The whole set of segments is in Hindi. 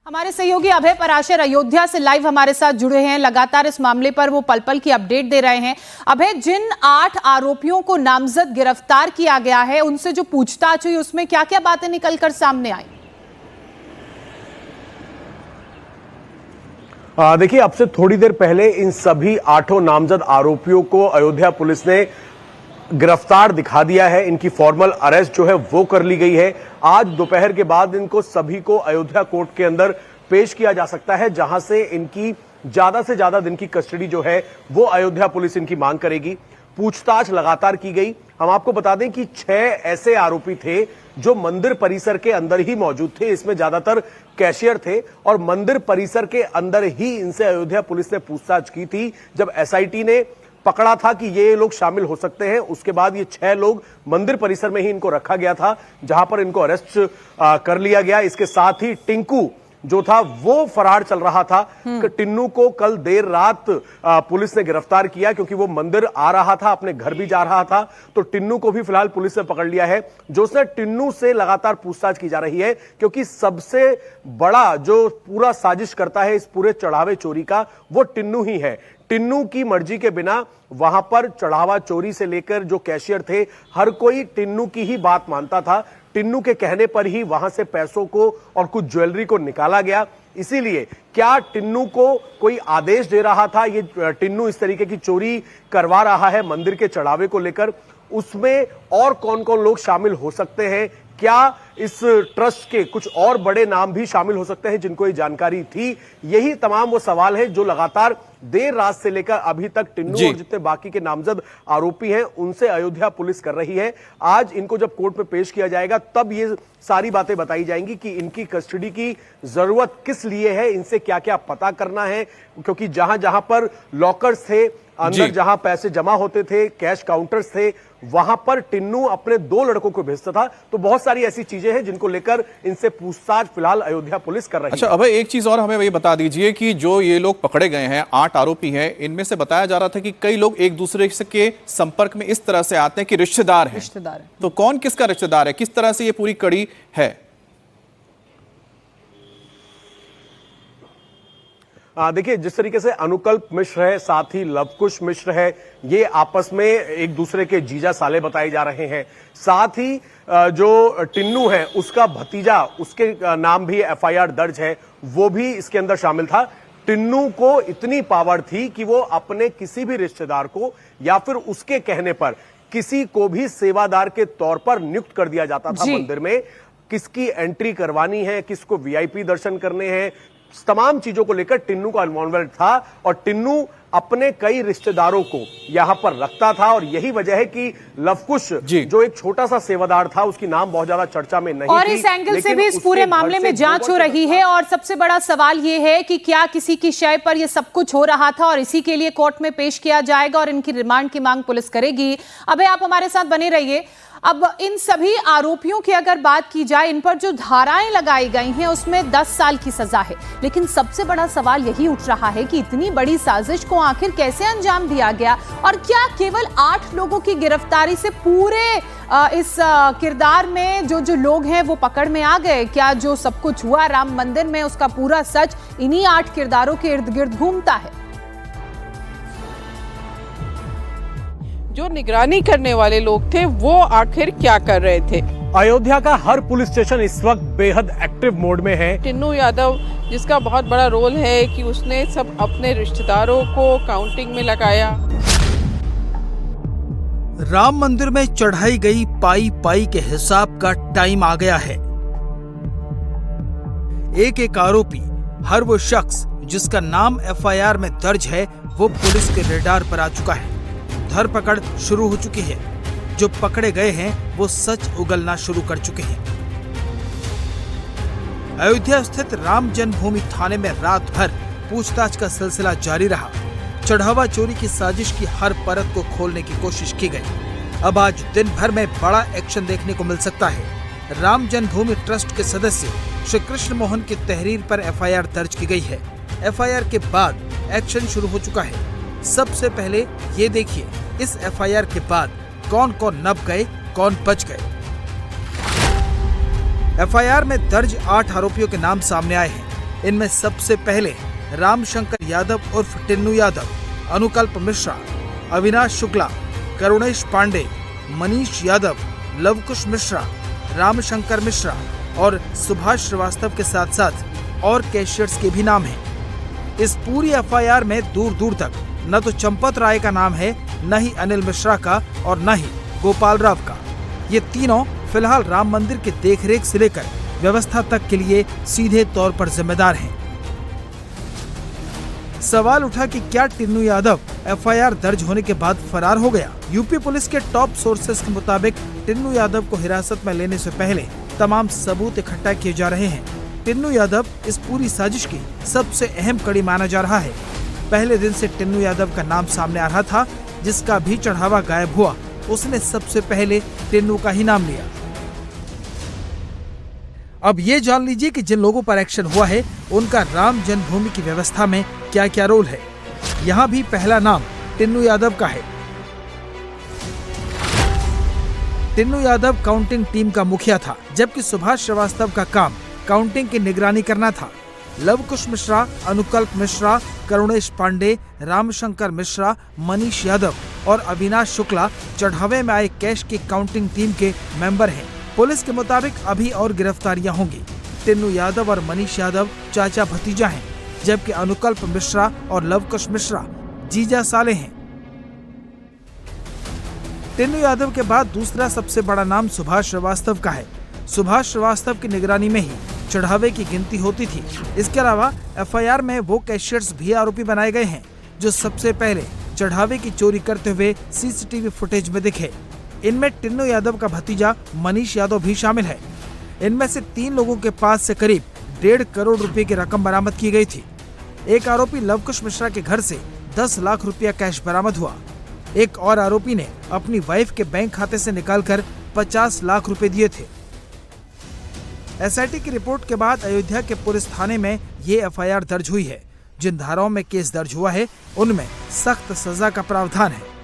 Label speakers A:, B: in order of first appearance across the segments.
A: हमारे सहयोगी अभय पराशर अयोध्या से लाइव हमारे साथ जुड़े हैं। लगातार इस मामले पर वो पल पल की अपडेट दे रहे हैं। अभय, जिन 8 आरोपियों को नामजद गिरफ्तार किया गया है, उनसे जो पूछताछ हुई उसमें क्या क्या बातें निकलकर सामने आई?
B: देखिए, अब से थोड़ी देर पहले इन सभी 8 नामजद आरोपियों को अयोध्या पुलिस ने गिरफ्तार दिखा दिया है। इनकी फॉर्मल अरेस्ट जो है वो कर ली गई है। आज दोपहर के बाद इनको सभी को अयोध्या कोर्ट के अंदर पेश किया जा सकता है, जहां से इनकी ज्यादा से ज्यादा दिन की कस्टडी जो है वो अयोध्या पुलिस इनकी मांग करेगी। पूछताछ लगातार की गई। हम आपको बता दें कि 6 ऐसे आरोपी थे जो मंदिर परिसर के अंदर ही मौजूद थे। इसमें ज्यादातर कैशियर थे और मंदिर परिसर के अंदर ही इनसे अयोध्या पुलिस ने पूछताछ की थी। जब एसआईटी ने पकड़ा था कि ये लोग शामिल हो सकते हैं, उसके बाद ये 6 लोग मंदिर परिसर में ही इनको रखा गया था, जहां पर इनको अरेस्ट कर लिया गया। इसके साथ ही टिंकू जो था वो फरार चल रहा था। टिन्नू को कल देर रात पुलिस ने गिरफ्तार किया, क्योंकि वो मंदिर आ रहा था, अपने घर भी जा रहा था। तो टिन्नू को भी फिलहाल पुलिस ने पकड़ लिया है। जो उसने टिन्नू से लगातार पूछताछ की जा रही है, क्योंकि सबसे बड़ा जो पूरा साजिश करता है इस पूरे चढ़ावे चोरी का, वो टिन्नू ही है। टिन्नू की मर्जी के बिना वहां पर चढ़ावा चोरी से लेकर जो कैशियर थे, हर कोई टिन्नू की ही बात मानता था। टिन्नू के कहने पर ही वहां से पैसों को और कुछ ज्वेलरी को निकाला गया। इसीलिए क्या टिन्नू को कोई आदेश दे रहा था, ये टिन्नू इस तरीके की चोरी करवा रहा है मंदिर के चढ़ावे को लेकर, उसमें और कौन कौन लोग शामिल हो सकते हैं? क्या इस ट्रस्ट के कुछ और बड़े नाम भी शामिल हो सकते हैं जिनको ये जानकारी थी? यही तमाम वो सवाल है जो लगातार देर रात से लेकर अभी तक टिन्नू और जितने बाकी के नामजद आरोपी हैं उनसे अयोध्या पुलिस कर रही है। आज इनको जब कोर्ट में पेश किया जाएगा तब ये सारी बातें बताई जाएंगी कि इनकी कस्टडी की जरूरत किस लिए है, इनसे क्या क्या पता करना है। क्योंकि जहां जहां पर लॉकर्स थे, अंदर जहां पैसे जमा होते थे, कैश काउंटर्स थे, वहां पर टिन्नू अपने 2 लड़कों को भेजता था। तो बहुत सारी ऐसी चीजें हैं जिनको लेकर इनसे पूछताछ फिलहाल अयोध्या पुलिस कर रही है।
C: अच्छा अभय, एक चीज और हमें वही बता दीजिए कि जो ये लोग पकड़े गए हैं, 8 आरोपी हैं, इनमें से बताया जा रहा था कि कई लोग एक दूसरे के संपर्क में इस तरह से आते हैं कि रिश्तेदार हैं। तो कौन किसका रिश्तेदार है, किस तरह से ये पूरी कड़ी है?
B: देखिए, जिस तरीके से अनुकल्प मिश्र है, साथ ही लवकुश मिश्र है, ये आपस में एक दूसरे के जीजा साले बताए जा रहे हैं। साथ ही जो टिन्नू है उसका भतीजा, उसके नाम भी एफआईआर दर्ज है, वो भी इसके अंदर शामिल था। टिन्नू को इतनी पावर थी कि वो अपने किसी भी रिश्तेदार को या फिर उसके कहने पर किसी को भी सेवादार के तौर पर नियुक्त कर दिया जाता था मंदिर में। किसकी एंट्री करवानी है, किसको वीआईपी दर्शन करने हैं, तमाम चीजों को लेकर टिन्नू का इन्वॉल्वमेंट था। और टिन्नू अपने कई रिश्तेदारों को यहां पर रखता था, और यही वजह है कि लवकुश जो एक छोटा सा सेवादार था, उसकी नाम बहुत ज्यादा चर्चा में नहीं
A: और
B: थी।
A: इस एंगल से भी इस पूरे मामले में जांच हो रही है। और सबसे बड़ा सवाल ये है कि क्या किसी की शय पर यह सब कुछ हो रहा था और इसी के लिए कोर्ट में पेश किया जाएगा और इनकी रिमांड की मांग पुलिस करेगी। अबे आप हमारे साथ बने रहिए। अब इन सभी आरोपियों की अगर बात की जाए, इन पर जो धाराएं लगाई गई हैं उसमें 10 साल की सजा है। लेकिन सबसे बड़ा सवाल यही उठ रहा है कि इतनी बड़ी साजिश को आखिर कैसे अंजाम दिया गया, और क्या केवल 8 लोगों की गिरफ्तारी से पूरे इस किरदार में जो लोग हैं वो पकड़ में आ गए? क्या जो सब कुछ हुआ राम मंदिर में उसका पूरा सच इन्हीं 8 किरदारों के इर्द गिर्द घूमता है?
D: जो निगरानी करने वाले लोग थे वो आखिर क्या कर रहे थे?
B: अयोध्या का हर पुलिस स्टेशन इस वक्त बेहद एक्टिव मोड में है।
D: टिन्नू यादव, जिसका बहुत बड़ा रोल है कि उसने सब अपने रिश्तेदारों को काउंटिंग में लगाया।
E: राम मंदिर में चढ़ाई गई पाई पाई के हिसाब का टाइम आ गया है। एक एक आरोपी, हर वो शख्स जिसका नाम एफआईआर में दर्ज है, वो पुलिस के रेडार पर आ चुका है। धरपकड़ शुरू हो चुकी है। जो पकड़े गए हैं वो सच उगलना शुरू कर चुके हैं। अयोध्या स्थित राम जन्मभूमि थाने में रात भर पूछताछ का सिलसिला जारी रहा। चढ़ावा चोरी की साजिश की हर परत को खोलने की कोशिश की गई। अब आज दिन भर में बड़ा एक्शन देखने को मिल सकता है। राम जन्मभूमि ट्रस्ट के सदस्य श्री कृष्ण मोहन की तहरीर पर एफआईआर दर्ज की गई है। एफआईआर के बाद एक्शन शुरू हो चुका है। सबसे पहले ये देखिए, इस एफआईआर के बाद कौन कौन नब गए, कौन बच गए। एफआईआर में दर्ज 8 आरोपियों के नाम सामने आए हैं। इनमें सबसे पहले रामशंकर यादव उर्फ टिन्नू यादव, अनुकल्प मिश्रा, अविनाश शुक्ला, करुणेश पांडे, मनीष यादव, लवकुश मिश्रा, रामशंकर मिश्रा और सुभाष श्रीवास्तव के साथ साथ और कैशियर्स के भी नाम हैं। इस पूरी एफआईआर में दूर दूर तक न तो चंपत राय का नाम है, न ही अनिल मिश्रा का और न ही गोपाल राव का। ये तीनों फिलहाल राम मंदिर के देखरेख से लेकर व्यवस्था तक के लिए सीधे तौर पर जिम्मेदार हैं। सवाल उठा कि क्या टिन्नू यादव एफआईआर दर्ज होने के बाद फरार हो गया। यूपी पुलिस के टॉप सोर्सेस के मुताबिक टिन्नू यादव को हिरासत में लेने से पहले तमाम सबूत इकट्ठा किए जा रहे हैं। टिन्नू यादव इस पूरी साजिश की सबसे अहम कड़ी माना जा रहा है। पहले दिन से टिन्नू यादव का नाम सामने आ रहा था, जिसका भी चढ़ावा गायब हुआ उसने सबसे पहले टिन्नू का ही नाम लिया। अब ये जान लीजिए कि जिन लोगों पर एक्शन हुआ है उनका राम जन्मभूमि की व्यवस्था में क्या क्या रोल है। यहाँ भी पहला नाम टिन्नू यादव का है। टिन्नू यादव काउंटिंग टीम का मुखिया था, जबकि सुभाष श्रीवास्तव का काम काउंटिंग की निगरानी करना था। लवकुश मिश्रा, अनुकल्प मिश्रा, करुणेश पांडे, रामशंकर मिश्रा, मनीष यादव और अविनाश शुक्ला चढ़ावे में आए कैश की काउंटिंग टीम के मेंबर हैं। पुलिस के मुताबिक अभी और गिरफ्तारियां होंगी। टिन्नू यादव और मनीष यादव चाचा भतीजा हैं, जबकि अनुकल्प मिश्रा और लवकुश मिश्रा जीजा साले हैं। टिन्नू यादव के बाद दूसरा सबसे बड़ा नाम सुभाष श्रीवास्तव का है। सुभाष श्रीवास्तव की निगरानी में ही चढ़ावे की गिनती होती थी। इसके अलावा एफआईआर में वो कैशियर्स भी आरोपी बनाए गए हैं जो सबसे पहले चढ़ावे की चोरी करते हुए सीसीटीवी फुटेज में दिखे। इनमें टिन्नू यादव का भतीजा मनीष यादव भी शामिल है। इनमें से 3 लोगों के पास से करीब 1.5 करोड़ रुपए की रकम बरामद की गई थी। एक आरोपी लवकुश मिश्रा के घर से 10 लाख रुपया कैश बरामद हुआ। एक और आरोपी ने अपनी वाइफ के बैंक खाते से निकालकर 50 लाख रुपए दिए थे। एसआईटी की रिपोर्ट के बाद अयोध्या के पुलिस थाने में ये एफआईआर दर्ज हुई है। जिन धाराओं में केस दर्ज हुआ है उनमें सख्त सजा का प्रावधान है।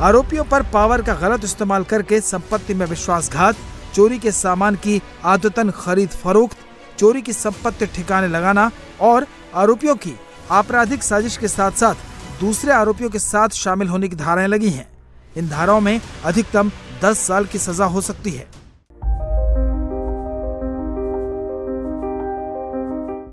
E: आरोपियों पर पावर का गलत इस्तेमाल करके संपत्ति में विश्वासघात, चोरी के सामान की आदतन खरीद फरोख्त, चोरी की संपत्ति ठिकाने लगाना और आरोपियों की आपराधिक साजिश के साथ साथ दूसरे आरोपियों के साथ शामिल होने की धाराएं लगी हैं। इन धाराओं में अधिकतम 10 साल की सजा हो सकती है।